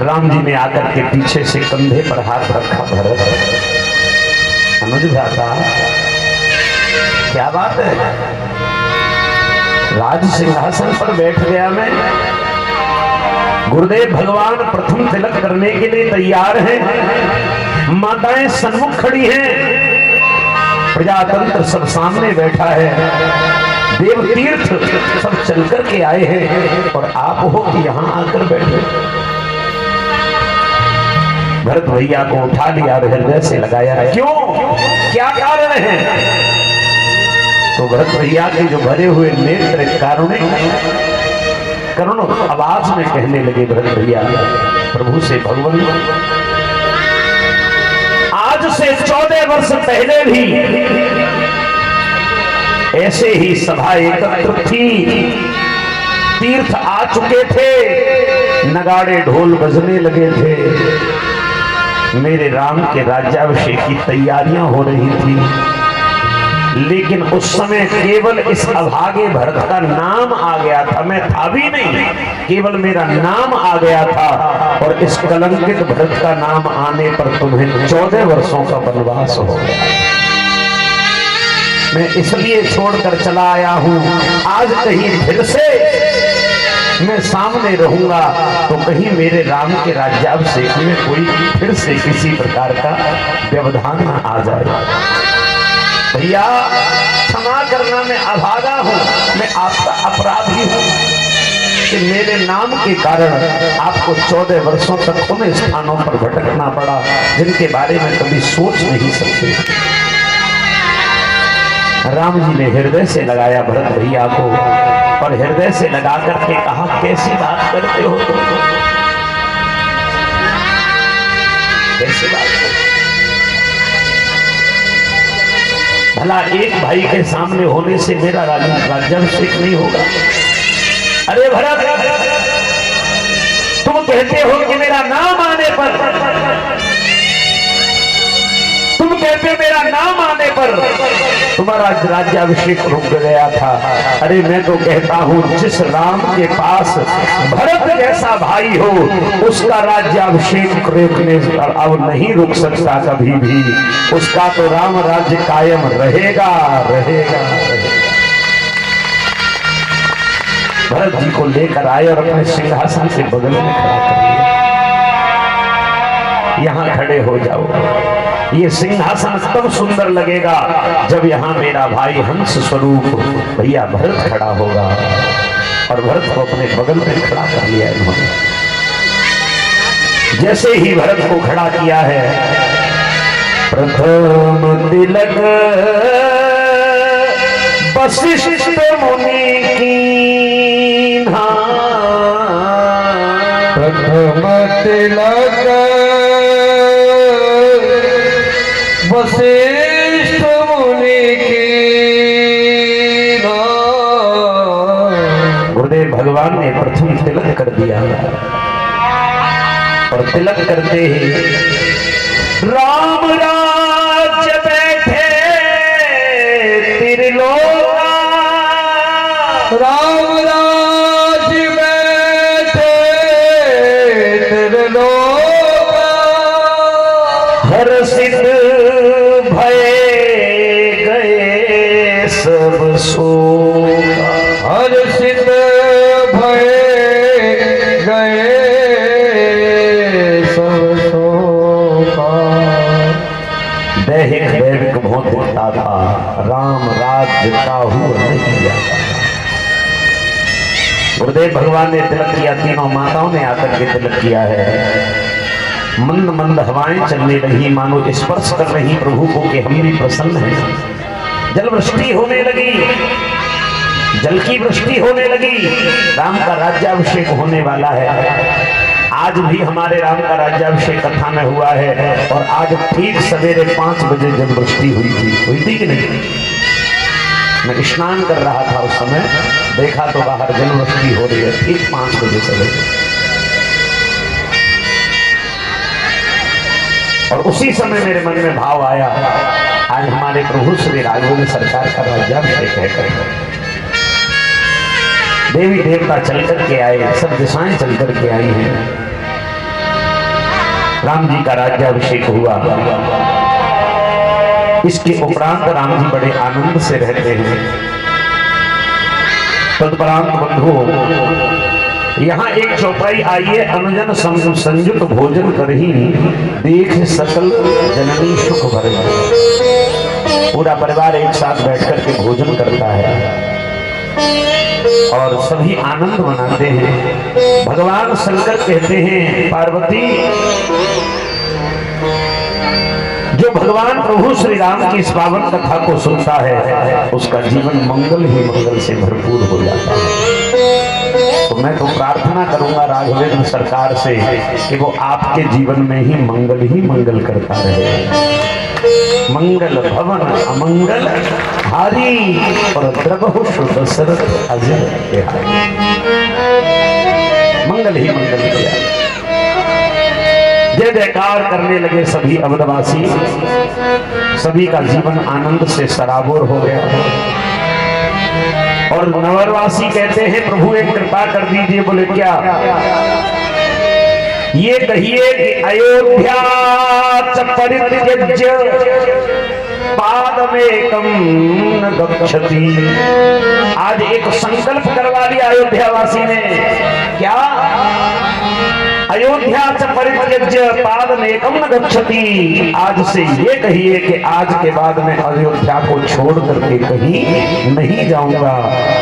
राम जी ने आकर के पीछे से कंधे पर हाथ रखा। भरत अनुज भ्राता क्या बात है, राज सिंहासन पर बैठ गया मैं। गुरुदेव भगवान प्रथम तिलक करने के लिए तैयार हैं, माताएं सन्मुख खड़ी हैं, प्रजातंत्र सब सामने बैठा है, देव तीर्थ सब चल कर के आए हैं और आप हो कि यहां आकर बैठे। भरत भैया को उठा लिया और हृदय से लगाया। क्यों, क्या कारण है? तो भरत भैया के जो भरे हुए नेत्र करुण आवाज में कहने लगे भरत भैया प्रभु से, भगवान आज से 14 वर्ष पहले भी ऐसे ही सभा एकत्र थी, तीर्थ आ चुके थे, नगाड़े ढोल बजने लगे थे, मेरे राम के राज्याभिषेक की तैयारियां हो रही थी, लेकिन उस समय केवल इस अभागे भरत का नाम आ गया था, मैं था भी नहीं, केवल मेरा नाम आ गया था। और इस कलंकित भरत का नाम आने पर तुम्हें 14 वर्षों का वनवास हो गया। मैं इसलिए छोड़कर चला आया हूं, आज कहीं फिर से मैं सामने रहूंगा तो कहीं मेरे राम के राज्याभिषेक में कोई फिर से किसी प्रकार का व्यवधान न आ जाए। भैया क्षमा करना, मैं अभागा हूं, मैं आपका अपराधी हूं कि मेरे नाम के कारण आपको 14 वर्षों तक उन स्थानों पर भटकना पड़ा जिनके बारे में कभी सोच नहीं सकते। राम जी ने हृदय से लगाया भरत भैया को और हृदय से लगा करके कहा, कैसी बात करते हो तुम, कैसी बात करते? भला एक भाई के सामने होने से मेरा राज्याभिषेक नहीं होगा? अरे भरत, तुम कहते हो कि मेरा नाम आने पर, तुम कहते हो मेरा नाम आने पर तुम्हारा राज्याभिषेक रुक गया था। अरे मैं तो कहता हूं जिस राम के पास भरत जैसा भाई हो उसका राज्याभिषेक रोकने अब नहीं रुक सकता कभी भी, उसका तो राम राज्य कायम रहेगा, रहेगा, रहेगा। भरत जी को लेकर आए और अपने सिंहासन से बगल में खड़ा कर दिया। यहां खड़े हो जाओ, ये सिंहासन तब सुंदर लगेगा जब यहां मेरा भाई हंस स्वरूप भैया भरत खड़ा होगा। और भरत को अपने बगल में खड़ा कर लिया इन्होंने। जैसे ही भरत को खड़ा किया है, प्रथम तिलक वशिष्ठ मुनि की, प्रथम तिलक वशिष्ठ मुनि की। गुरुदेव भगवान ने प्रथम तिलक कर दिया और तिलक करते ही राम राज्य बैठे त्रिलोका, राम राज्य बैठे त्रिलोका, हर्षित सब शोका, हर्षित भय गए सब शोका। दैहिक दैविक बहुत दिखता था, राम राज्य का हुआ नहीं जाता। गुरुदेव भगवान ने तिलक किया, तीनों माताओं ने आकर के तिलक किया है। मंद मंद हवाएं चलने लगी, मानो स्पर्श कर रही प्रभु को कि हम भी प्रसन्न हैं। जल वृष्टि होने लगी, जल की वृष्टि होने लगी, राम का राज्याभिषेक होने वाला है। आज भी हमारे राम का राज्याभिषेक कथा में हुआ है और आज ठीक सवेरे 5 बजे जल वृष्टि हुई थी कि नहीं? मैं स्नान कर रहा था उस समय, देखा तो बाहर जल वृष्टि हो रही है ठीक 5 बजे सवेरे। और उसी समय मेरे मन में भाव आया, आज हमारे प्रभु श्री राघवेंद्र सरकार का राज्याभिषेक है। देवी देवता चल कर के आए, सब दिशाएं चल कर के आई हैं। राम जी का राज्याभिषेक हुआ। इसके उपरांत राम जी बड़े आनंद से रहते हैं। तदुपरांत बंधुओं, यहाँ एक चौपाई आई है, अनुजन संयुक्त भोजन करही देख सकल जननी सुख भरे। पूरा परिवार एक साथ बैठकर के भोजन करता है और सभी आनंद मनाते हैं। भगवान शंकर कहते हैं, पार्वती, जो भगवान प्रभु श्री राम की इस पावन कथा को सुनता है उसका जीवन मंगल ही मंगल से भरपूर हो जाता है। तो मैं तो प्रार्थना करूंगा राघवेंद्र सरकार से कि वो आपके जीवन में ही मंगल करता रहे। मंगल भवन अमंगल हारी और द्रवहु दशरथ अजय। मंगल ही मंगल किया। जय जयकार करने लगे सभी अवधवासी। सभी का जीवन आनंद से सराबोर हो गया। और नवरवासी कहते हैं, प्रभु एक कृपा कर दीजिए। बोले क्या? ये कहिए कि अयोध्या परित्यज्य पादमेकं न गच्छति। आज एक संकल्प करवा लिया अयोध्यावासी ने। क्या? अयोध्या च परित्यज्य पादमेकं न गच्छति। आज से ये कहिए कि आज के बाद मैं अयोध्या को छोड़ करके कहीं नहीं जाऊंगा।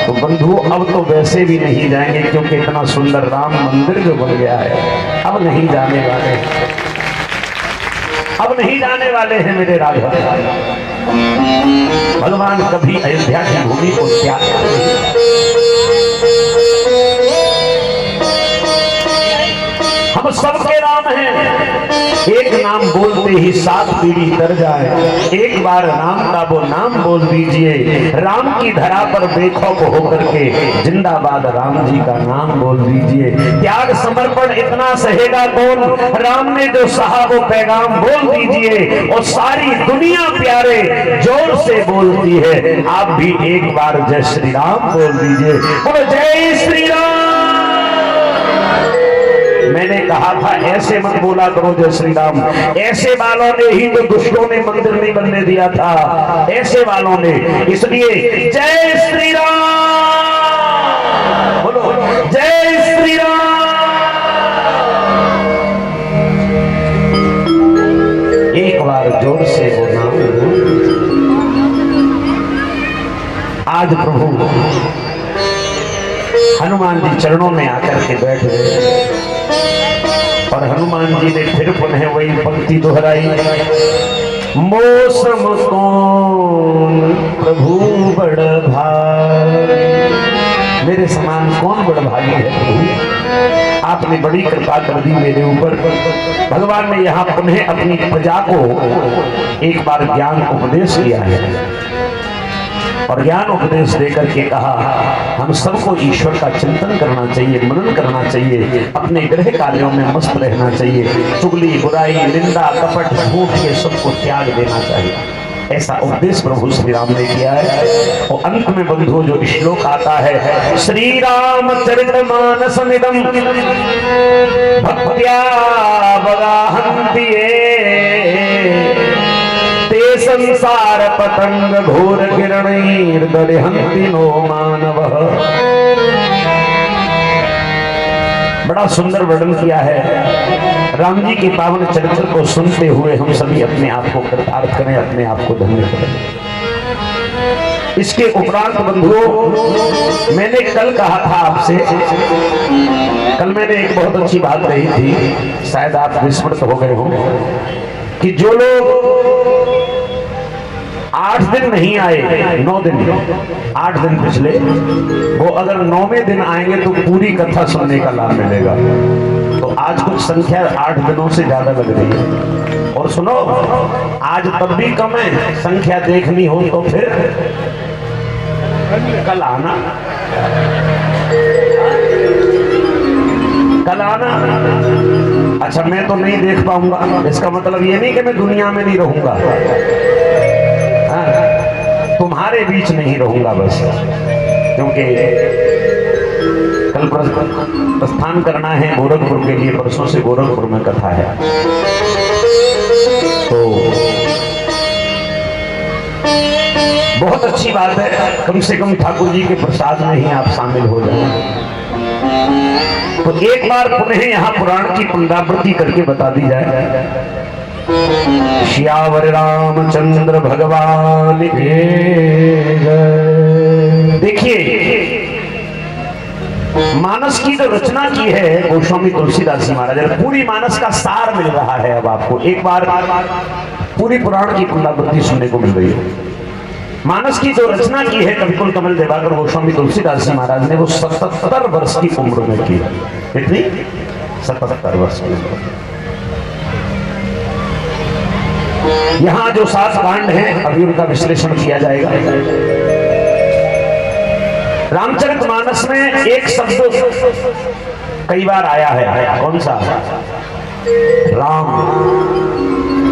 तो बंधु, अब तो वैसे भी नहीं जाएंगे क्योंकि इतना सुंदर राम मंदिर जो बन गया है, अब नहीं जाने वाले। अब नहीं जाने वाले हैं मेरे राघव। भगवान कभी अयोध्या की भूमि को त्याग नहीं। हम सबके राम हैं। एक नाम बोलते ही 7 पीढ़ी तर जाए। एक बार राम का वो नाम बोल दीजिए। राम की धरा पर बेखौफ होकर के जिंदाबाद राम जी का नाम बोल दीजिए। त्याग समर्पण इतना सहेगा कौन? राम ने जो सहा वो पैगाम बोल दीजिए और सारी दुनिया प्यारे जोर से बोलती है। आप भी एक बार जय श्री राम बोल दीजिए। बोलो जय श्री राम। मैंने कहा था ऐसे मत बोला करो जय श्री राम। ऐसे वालों ने ही तो दुष्टों ने मंदिर नहीं बनने दिया था, ऐसे वालों ने। इसलिए जय श्री राम बोलो, जय श्री राम। एक बार जोर से बोलना। आज प्रभु हनुमान जी चरणों में आकर के बैठ गए और हनुमान जी ने फिर पुनः वही पंक्ति दोहराई। मौसम कौन प्रभु बड़ भागी। मेरे समान कौन बड़ भागी है प्रभु? आपने बड़ी कृपा कर दी मेरे ऊपर। भगवान ने यहाँ पुनः अपनी प्रजा को एक बार ज्ञान उपदेश किया है और ज्ञान उपदेश देकर के कहा, हम सबको ईश्वर का चिंतन करना चाहिए, मनन करना चाहिए, अपने गृह कार्यों में मस्त रहना चाहिए, चुगली, बुराई, निंदा, कपट, झूठ के सबको त्याग देना चाहिए। ऐसा उपदेश प्रभु श्री राम ने किया है। और अंत में बंधुओं जो श्लोक आता है, श्री राम चरितमानसमिदं भक्त्या वगाहन्ति संसार पतंग घोर किरणैर्दलिहन्ति नो मानव। बड़ा सुंदर वर्णन किया है। राम जी के पावन चरित्र को सुनते हुए हम सभी अपने आप को कृतार्थ करें, अपने आप को धन्य करें। इसके उपरांत बंधुओं, मैंने कल कहा था आपसे, कल मैंने एक बहुत अच्छी बात कही थी, शायद आप विस्मृत हो गए हो, कि जो लोग 8 दिन नहीं आए, 9 दिन, 8 दिन पिछले, वो अगर 9वें दिन आएंगे तो पूरी कथा सुनने का लाभ मिलेगा। तो आज कुछ संख्या 8 दिनों से ज्यादा लग रही है। और सुनो, आज तब भी कम है, संख्या देखनी हो तो फिर कल आना, कल आना। अच्छा, मैं तो नहीं देख पाऊंगा, इसका मतलब ये नहीं कि मैं दुनिया में नहीं रहूंगा, तुम्हारे बीच नहीं रहूंगा बस। क्योंकि कल प्रस्थान करना है गोरखपुर के लिए, परसों से गोरखपुर में कथा है। तो बहुत अच्छी बात है, कम से कम ठाकुर जी के प्रसाद में ही आप शामिल हो जाएं। तो एक बार पुनः यहाँ पुराण की पुनरावृत्ति करके बता दी जाए। श्यावर रामचंद्र भगवान के जय। देखिए, मानस की जो रचना की है गोस्वामी तुलसीदास जी महाराज, पूरी मानस का सार मिल रहा है। अब आपको एक बार पूरी पुराण की पुनरावृत्ति सुनने को मिल रही है। मानस की जो रचना की है कविकुल कमल देवाकर गोस्वामी तुलसीदास जी महाराज ने, वो 77 वर्ष की उम्र में की। कितनी? 77 वर्ष की उम्र। यहाँ जो 7 कांड हैं अभी उनका विश्लेषण किया जाएगा। रामचरितमानस में एक शब्द कई बार आया है, कौन सा? राम।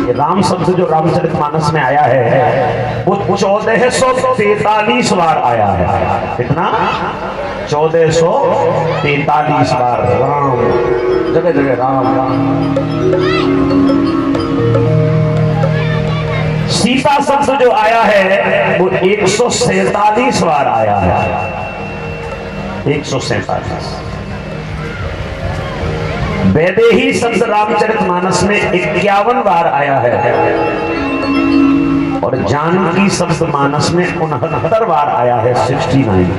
ये राम शब्द जो रामचरितमानस में आया है वो 1443 बार आया है। कितना? 1443 बार राम, जगह जगह राम राम। सीता शब्द जो आया है वो 147 बार आया है। 147। वैदेही शब्द रामचरितमानस में 51 बार आया है और जानकी शब्द मानस में 69 बार आया है, 69।